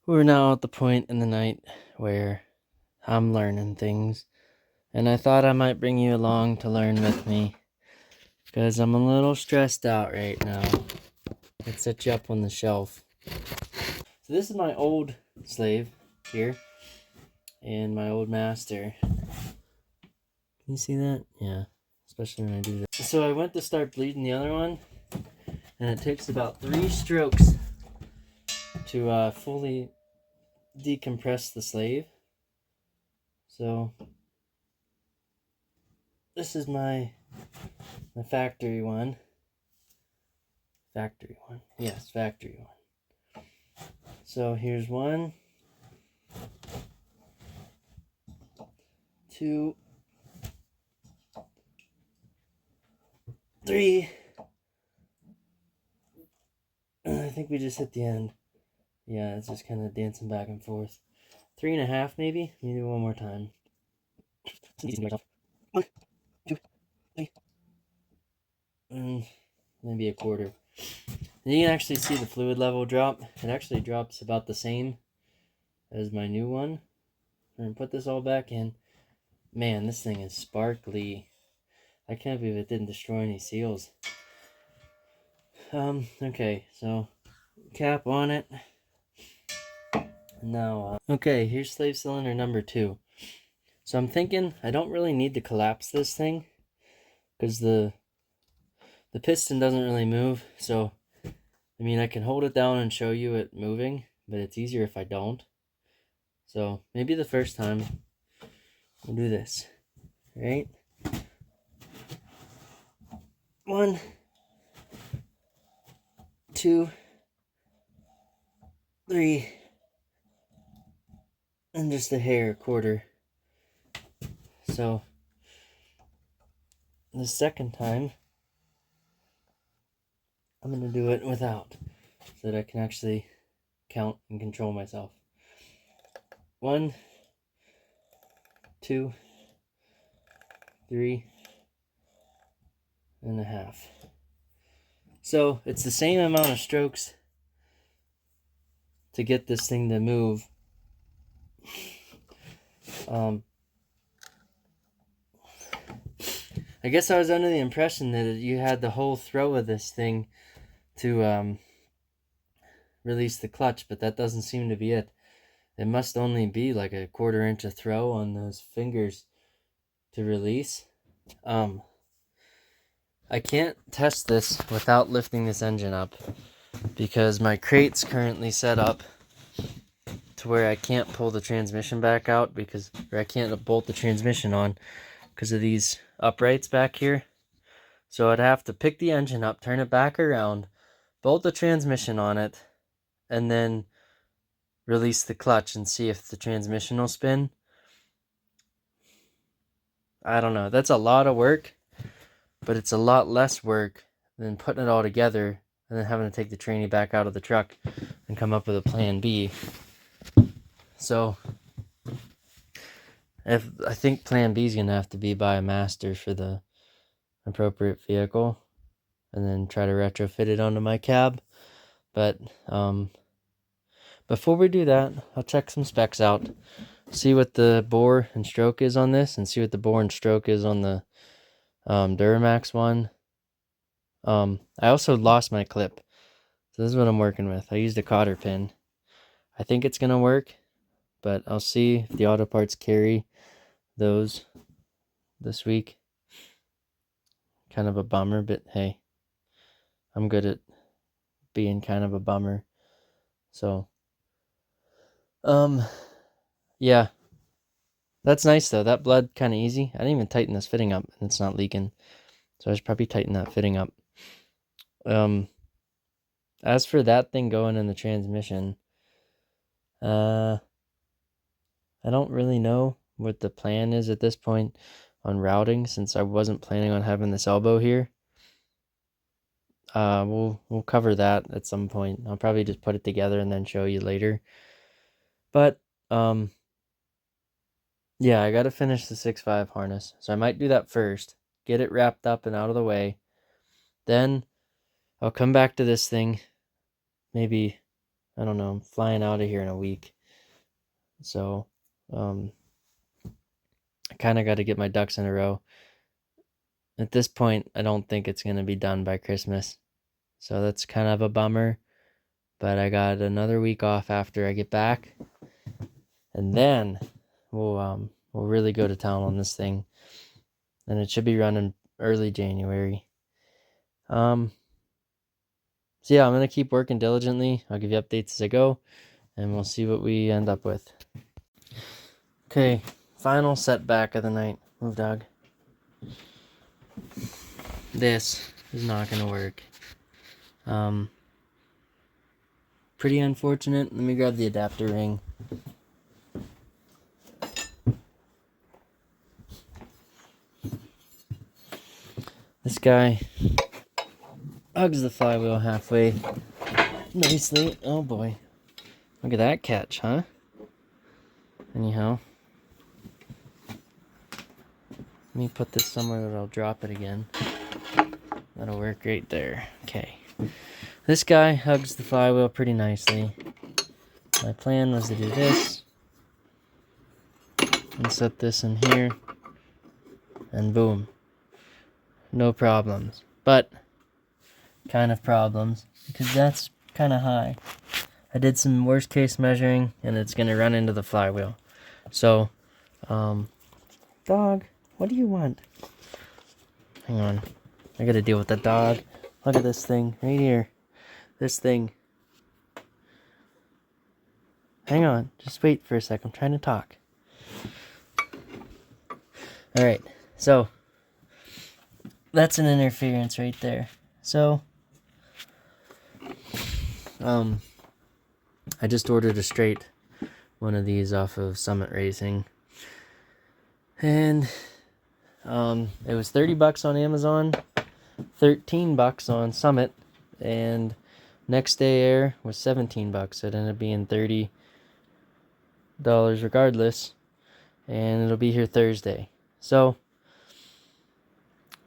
We're now at the point in the night where I'm learning things, and I thought I might bring you along to learn with me, because I'm a little stressed out right now. Let's set you up on the shelf. So this is my old slave here, and my old master. Can you see that? Yeah, especially when I do that. So I went to start bleeding the other one, and it takes about 3 strokes to fully decompress the slave. So this is my factory one. Factory one. Yes, factory one. So here's 1, 2, 3. I think we just hit the end. Yeah, it's just kind of dancing back and forth. 3.5 maybe? Maybe one more time. 1, 2, 3. And maybe a quarter. And you can actually see the fluid level drop. It actually drops about the same as my new one. I'm gonna put this all back in. Man, this thing is sparkly. I can't believe it didn't destroy any seals. Okay, so cap on it. Now, okay, here's slave cylinder number 2. So I'm thinking I don't really need to collapse this thing, because the piston doesn't really move. So, I mean, I can hold it down and show you it moving, but it's easier if I don't. So maybe the first time we'll do this, right? 1, 2, 3, and just a hair, quarter. So the second time, I'm going to do it without, so that I can actually count and control myself. 1, 2, 3 and a half. So it's the same amount of strokes to get this thing to move. I guess I was under the impression that you had the whole throw of this thing to release the clutch, but that doesn't seem to be it. It must only be like a 1/4 inch of throw on those fingers to release. I can't test this without lifting this engine up, because my crate's currently set up to where I can't pull the transmission back out, or I can't bolt the transmission on because of these uprights back here. So I'd have to pick the engine up, turn it back around, bolt the transmission on it, and then release the clutch and see if the transmission will spin. I don't know. That's a lot of work, but it's a lot less work than putting it all together and then having to take the tranny back out of the truck and come up with a plan B. So I think plan B is going to have to be buy a master for the appropriate vehicle and then try to retrofit it onto my cab. But before we do that, I'll check some specs out, see what the bore and stroke is on this, and see what the bore and stroke is on the Duramax one. I also lost my clip, so this is what I'm working with. I used a cotter pin. I think it's gonna work, but I'll see if the auto parts carry those this week. Kind of a bummer, but hey, I'm good at being kind of a bummer. So yeah, that's nice though. That bled kind of easy. I didn't even tighten this fitting up, and it's not leaking, so I should probably tighten that fitting up. As for that thing going in the transmission, I don't really know what the plan is at this point on routing, since I wasn't planning on having this elbow here. We'll cover that at some point. I'll probably just put it together and then show you later. But yeah, I gotta finish the 6.5 harness, so I might do that first, get it wrapped up and out of the way. Then I'll come back to this thing maybe I don't know, I'm flying out of here in a week. So, I kind of got to get my ducks in a row. At this point, I don't think it's going to be done by Christmas. So that's kind of a bummer. But I got another week off after I get back. And then we'll really go to town on this thing. And it should be running early January. So yeah, I'm going to keep working diligently. I'll give you updates as I go. And we'll see what we end up with. Okay, final setback of the night. Move, dog. This is not going to work. Pretty unfortunate. Let me grab the adapter ring. This guy hugs the flywheel halfway nicely. Oh boy. Look at that catch, huh? Anyhow. Let me put this somewhere that I'll drop it again. That'll work right there. Okay. This guy hugs the flywheel pretty nicely. My plan was to do this. And set this in here. And boom. No problems. But, kind of problems. Because that's kind of high. I did some worst case measuring. And it's going to run into the flywheel. So, dog, what do you want? Hang on. I gotta deal with the dog. Look at this thing right here. This thing. Hang on. Just wait for a sec. I'm trying to talk. Alright. So, that's an interference right there. So, I just ordered a straight one of these off of Summit Racing. And it was $30 on Amazon, $13 on Summit, and Next Day Air was $17. It ended up being $30 regardless, and it'll be here Thursday. So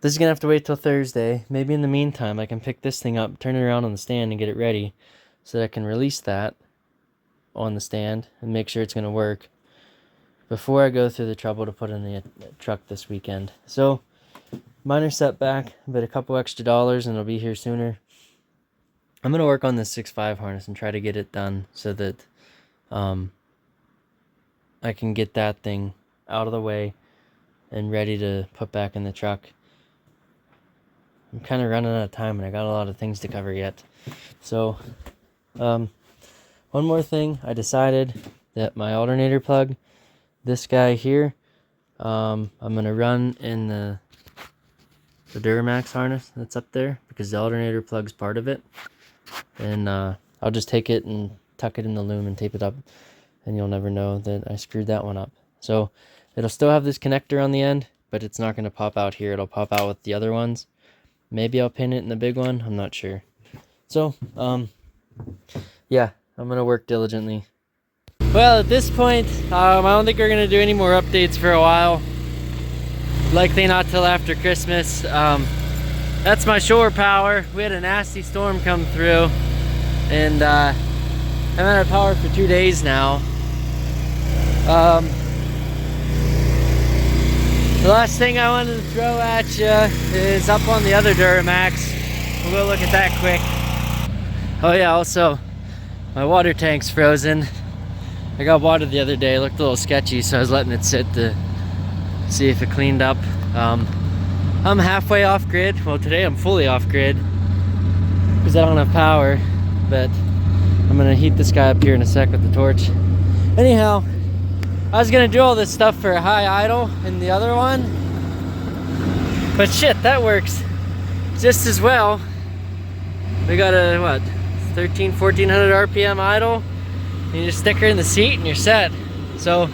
this is gonna have to wait till Thursday. Maybe in the meantime I can pick this thing up, turn it around on the stand, and get it ready so that I can release that on the stand and make sure it's gonna work before I go through the trouble to put in the truck this weekend. So, minor setback, but a couple extra dollars and it'll be here sooner. I'm going to work on this 6.5 harness and try to get it done so that I can get that thing out of the way and ready to put back in the truck. I'm kind of running out of time and I got a lot of things to cover yet. So, one more thing. I decided that my alternator plug, this guy here, I'm going to run in the Duramax harness that's up there because the alternator plug's part of it. And I'll just take it and tuck it in the loom and tape it up. And you'll never know that I screwed that one up. So it'll still have this connector on the end, but it's not going to pop out here. It'll pop out with the other ones. Maybe I'll pin it in the big one. I'm not sure. So, yeah, I'm going to work diligently. Well, at this point, I don't think we're going to do any more updates for a while. Likely not till after Christmas. That's my shore power. We had a nasty storm come through. And I'm out of power for 2 days now. The last thing I wanted to throw at you is up on the other Duramax. We'll go look at that quick. Oh yeah, also, my water tank's frozen. I got water the other day, it looked a little sketchy, so I was letting it sit to see if it cleaned up. I'm halfway off grid. Well, today I'm fully off grid because I don't have power, but I'm gonna heat this guy up here in a sec with the torch. Anyhow, I was gonna do all this stuff for a high idle in the other one, but shit, that works just as well. We got a, what, 1400 RPM idle. You just stick her in the seat and you're set. So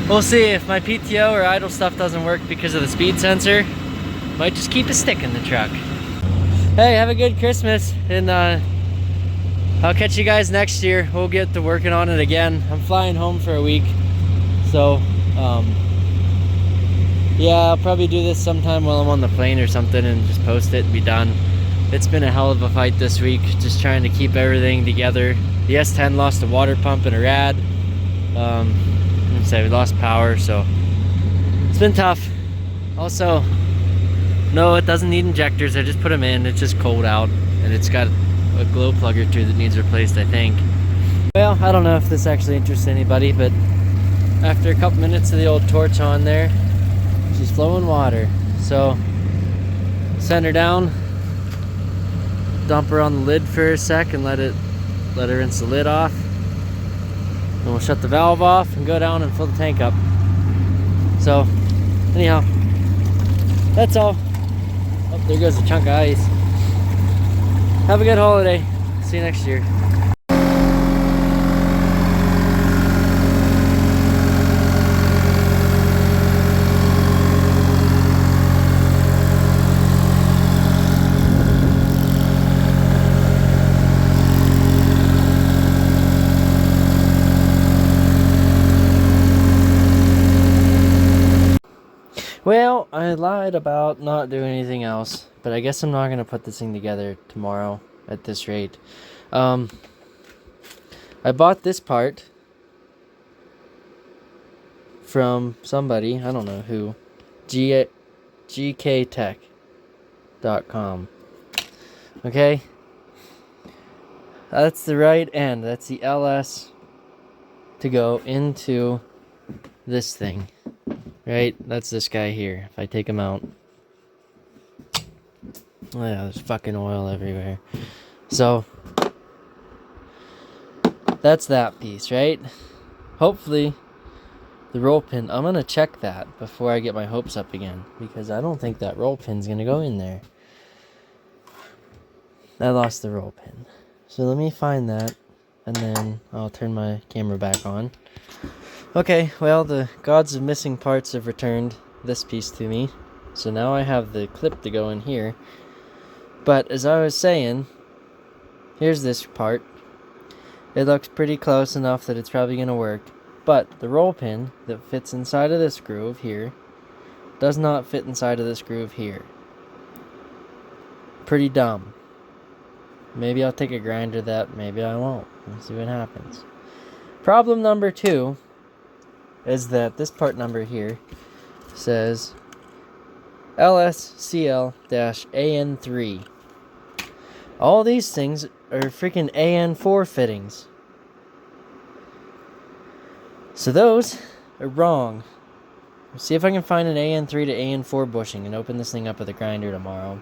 we'll see if my PTO or idle stuff doesn't work because of the speed sensor. Might just keep a stick in the truck. Hey, have a good Christmas, and I'll catch you guys next year. We'll get to working on it again. I'm flying home for a week, so yeah, I'll probably do this sometime while I'm on the plane or something and just post it and be done. It's been a hell of a fight this week, just trying to keep everything together The S10 lost a water pump and a rad. We lost power, so it's been tough. Also, no, it doesn't need injectors. I just put them in. It's just cold out, and it's got a glow plug or two that needs replaced, I think. Well, I don't know if this actually interests anybody, but after a couple minutes of the old torch on there, she's flowing water. So send her down, dump her on the lid for a sec, and let her rinse the lid off. Then we'll shut the valve off and go down and fill the tank up. So anyhow, that's all. Oh, there goes a chunk of ice. Have a good holiday. See you next year. Well, I lied about not doing anything else, but I guess I'm not going to put this thing together tomorrow at this rate. I bought this part from somebody, I don't know who, gktech.com. Okay? That's the right end. That's the LS to go into this thing. Right? That's this guy here. If I take him out. Oh yeah, there's fucking oil everywhere. So, that's that piece, right? Hopefully, the roll pin, I'm going to check that before I get my hopes up again. Because I don't think that roll pin's going to go in there. I lost the roll pin. So let me find that. And then I'll turn my camera back on. Okay, well, the gods of missing parts have returned this piece to me. So now I have the clip to go in here. But as I was saying, here's this part. It looks pretty close enough that it's probably going to work. But the roll pin that fits inside of this groove here does not fit inside of this groove here. Pretty dumb. Maybe I'll take a grinder that, maybe I won't. We'll see what happens. Problem number 2 is that this part number here says LSCL-AN3. All these things are freaking AN4 fittings. So those are wrong. Let's see if I can find an AN3 to AN4 bushing and open this thing up with a grinder tomorrow.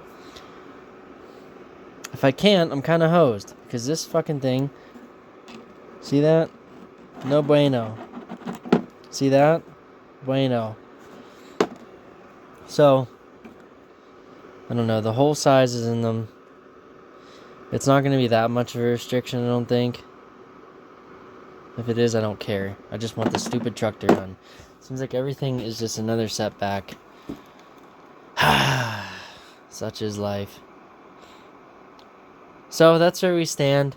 If I can't, I'm kind of hosed. Because this fucking thing, see that? No bueno. See that? Bueno. So, I don't know. The whole size is in them. It's not going to be that much of a restriction, I don't think. If it is, I don't care. I just want the stupid truck to run. Seems like everything is just another setback. Such is life. So, that's where we stand.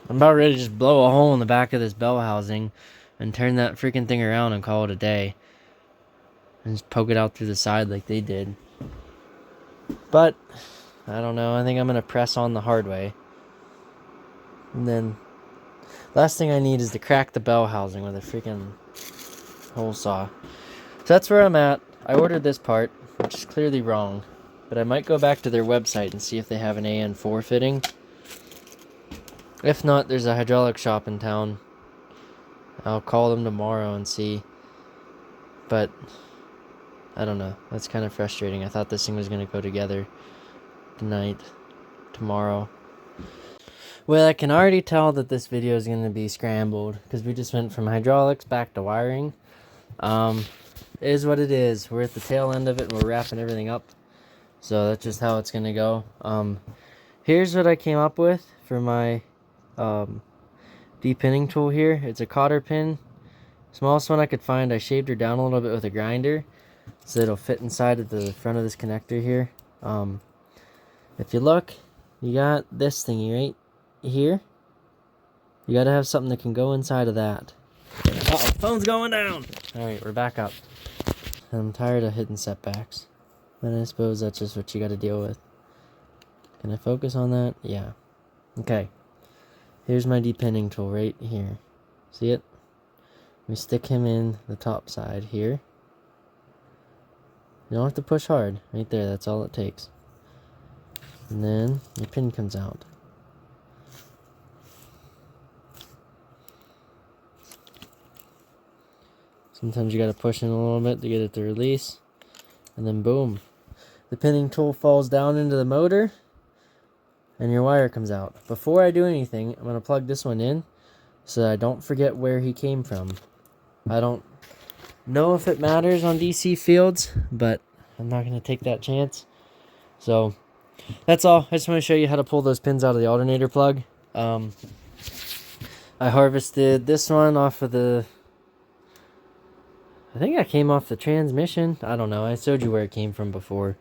I'm about ready to just blow a hole in the back of this bell housing and turn that freaking thing around and call it a day. And just poke it out through the side like they did. But, I don't know. I think I'm going to press on the hard way. And then, last thing I need is to crack the bell housing with a freaking hole saw. So that's where I'm at. I ordered this part, which is clearly wrong. But I might go back to their website and see if they have an AN4 fitting. If not, there's a hydraulic shop in town. I'll call them tomorrow and see. But, I don't know. That's kind of frustrating. I thought this thing was going to go together tonight, tomorrow. Well, I can already tell that this video is going to be scrambled. Because we just went from hydraulics back to wiring. It is what it is. We're at the tail end of it and we're wrapping everything up. So that's just how it's going to go. Here's what I came up with for my de-pinning tool here. It's a cotter pin, smallest one I could find. I shaved her down a little bit with a grinder so it'll fit inside of the front of this connector here. If you look, you got this thingy right here. You gotta have something that can go inside of that. Uh-oh, phone's going down. Alright, we're back up. I'm tired of hitting setbacks, and I suppose that's just what you gotta deal with. Can I focus on that? Yeah. Okay. Here's my depinning tool right here. See it? We stick him in the top side here. You don't have to push hard. Right there, that's all it takes. And then your pin comes out. Sometimes you gotta push in a little bit to get it to release. And then boom. The pinning tool falls down into the motor and your wire comes out. Before I do anything, I'm gonna plug this one in so that I don't forget where he came from. I don't know if it matters on DC fields, but I'm not gonna take that chance. So that's all. I just want to show you how to pull those pins out of the alternator plug. I harvested this one off of the, I think I came off the transmission. I don't know. I showed you where it came from before.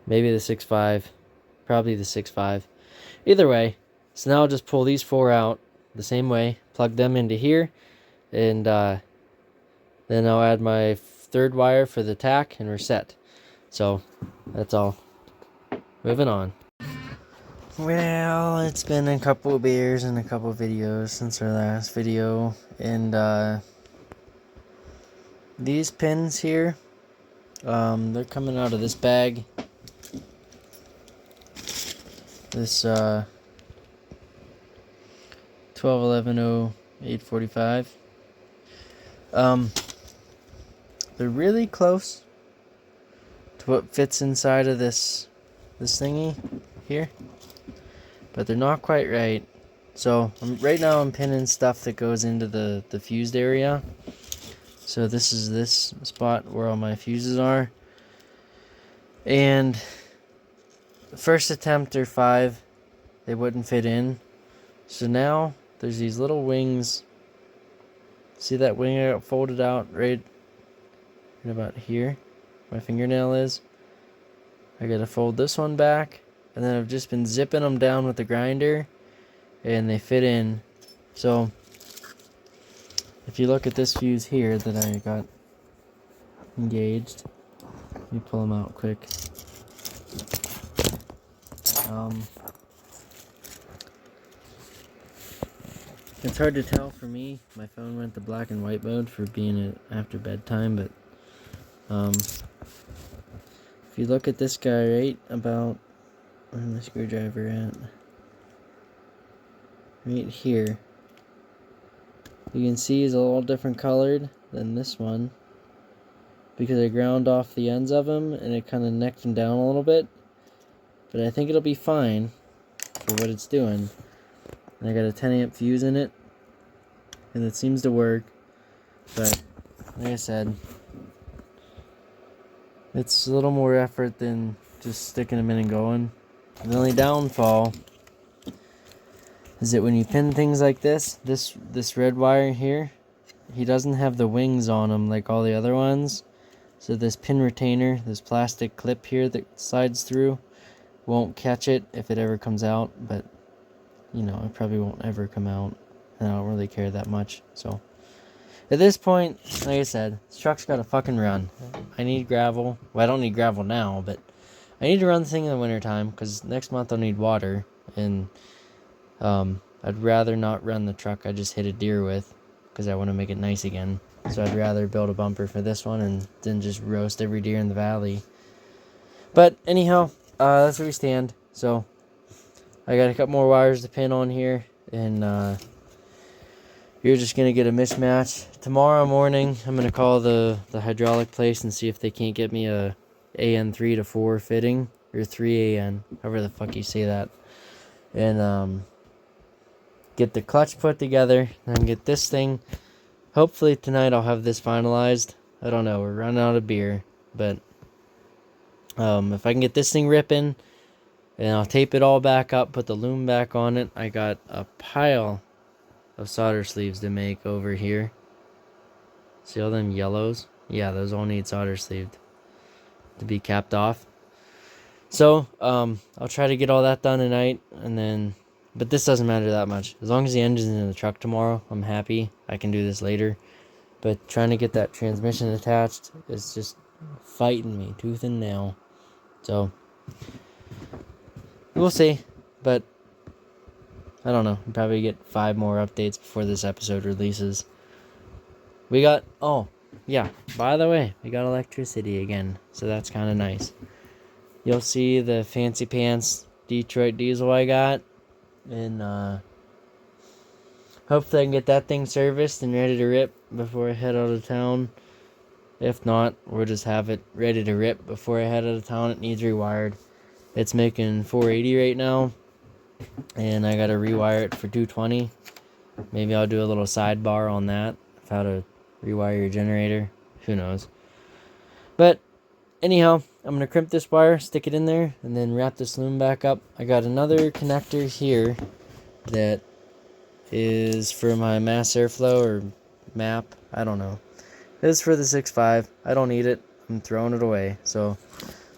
Maybe the 6.5. Probably the 6.5. Either way. So now I'll just pull these 4 out the same way. Plug them into here. And then I'll add my 3rd wire for the tack and we're set. So that's all. Moving on. Well, it's been a couple of beers and a couple of videos since our last video. And these pins here, they're coming out of this bag. This 12-11-0845. They're really close to what fits inside of this thingy here, but they're not quite right. So right now I'm pinning stuff that goes into the fused area. So this is this spot where all my fuses are. And the first attempt or 5, they wouldn't fit in. So now there's these little wings. See that wing I got folded out right about here? My fingernail is. I gotta fold this one back. And then I've just been zipping them down with the grinder. And they fit in. So if you look at this fuse here that I got engaged, let me pull them out quick. It's hard to tell for me. My phone went to black and white mode for being after bedtime, but if you look at this guy right about, where's my screwdriver at? Right here. You can see he's a little different colored than this one because I ground off the ends of him and it kind of necked him down a little bit. But I think it'll be fine for what it's doing. And I got a 10 amp fuse in it and it seems to work. But like I said, it's a little more effort than just sticking them in and going. The only downfall is that when you pin things like this red wire here, he doesn't have the wings on him like all the other ones. So this pin retainer, this plastic clip here that slides through, won't catch it if it ever comes out. But, you know, it probably won't ever come out. And I don't really care that much. So, at this point, like I said, this truck's got to fucking run. I need gravel. Well, I don't need gravel now, but I need to run the thing in the wintertime because next month I'll need water. And I'd rather not run the truck I just hit a deer with because I want to make it nice again. So I'd rather build a bumper for this one and then just roast every deer in the valley. But anyhow, that's where we stand. So I got a couple more wires to pin on here, and you're just gonna get a mismatch. Tomorrow morning I'm gonna call the hydraulic place and see if they can't get me a AN3 to 4 fitting, or 3AN, however the fuck you say that, and get the clutch put together and get this thing. Hopefully tonight I'll have this finalized. I don't know, we're running out of beer, but if I can get this thing ripping, and I'll tape it all back up, put the loom back on it. I got a pile of solder sleeves to make over here. See all them yellows? Yeah, those all need solder sleeved to be capped off. So I'll try to get all that done tonight, and then, but this doesn't matter that much. As long as the engine's in the truck tomorrow, I'm happy. I can do this later. But trying to get that transmission attached is just fighting me tooth and nail. So we'll see. But I don't know. We'll probably get 5 more updates before this episode releases. We got, oh, yeah, by the way, we got electricity again, so that's kind of nice. You'll see the fancy pants Detroit diesel I got, and hopefully I can get that thing serviced and ready to rip before I head out of town. If not, we'll just have it ready to rip before I head out of town. It needs rewired. It's making 480 right now, and I gotta rewire it for 220. Maybe I'll do a little sidebar on that, of how to rewire your generator. Who knows? But anyhow, I'm gonna crimp this wire, stick it in there, and then wrap this loom back up. I got another connector here that is for my mass airflow or map. I don't know. This is for the 6.5. I don't need it. I'm throwing it away. So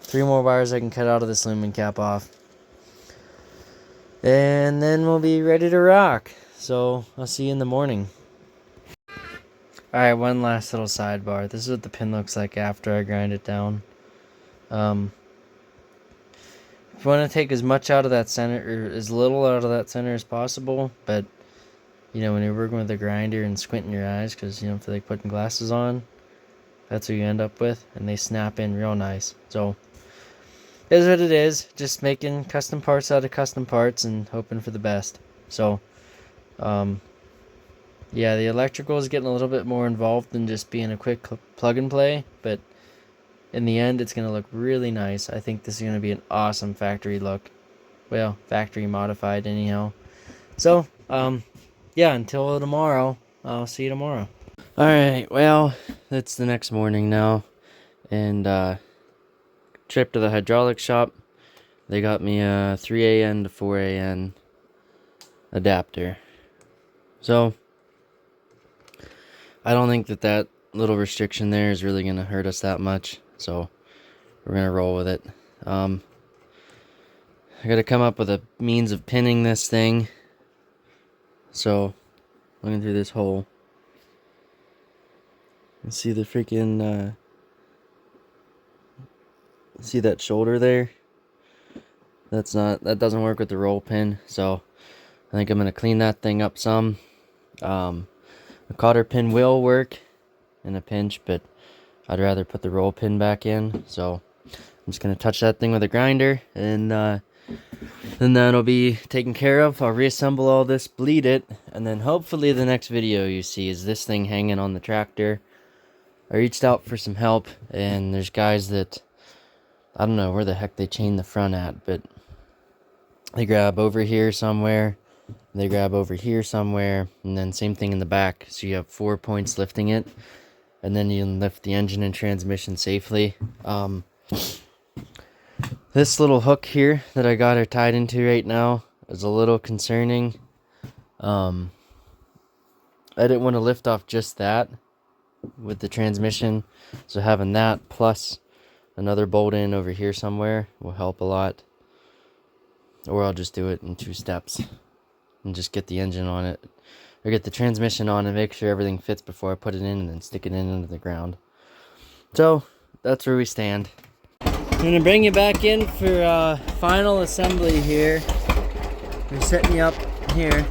3 more wires I can cut out of this loom and cap off. And then we'll be ready to rock. So I'll see you in the morning. Alright, one last little sidebar. This is what the pin looks like after I grind it down. If you want to take as much out of that center, or as little out of that center as possible, but you know, when you're working with a grinder and squinting your eyes because you don't feel like putting glasses on, that's what you end up with, and they snap in real nice. So, it is what it is. Just making custom parts out of custom parts and hoping for the best. So, yeah, the electrical is getting a little bit more involved than just being a quick plug and play, but in the end, it's going to look really nice. I think this is going to be an awesome factory look. Well, factory modified anyhow. So, yeah, until tomorrow. I'll see you tomorrow. Alright, well, it's the next morning now. And, trip to the hydraulic shop. They got me a 3AN to 4AN adapter. So, I don't think that little restriction there is really going to hurt us that much. So, we're going to roll with it. I got to come up with a means of pinning this thing. So, looking through this hole, you see the freaking, see that shoulder there? That doesn't work with the roll pin, so I think I'm going to clean that thing up some. A cotter pin will work in a pinch, but I'd rather put the roll pin back in, so I'm just going to touch that thing with a grinder, and then that'll be taken care of. I'll reassemble all this, bleed it, and then hopefully the next video you see is this thing hanging on the tractor. I reached out for some help, and there's guys that, I don't know where the heck they chain the front at, but they grab over here somewhere, they grab over here somewhere, and then same thing in the back. So you have 4 points lifting it, and then you can lift the engine and transmission safely. This little hook here that I got her tied into right now is a little concerning. I didn't want to lift off just that with the transmission, so having that plus another bolt in over here somewhere will help a lot. Or I'll just do it in 2 steps and just get the engine on it, or get the transmission on and make sure everything fits before I put it in, and then stick it in into the ground. So that's where we stand. I'm gonna bring you back in for final assembly here. We're setting you up here.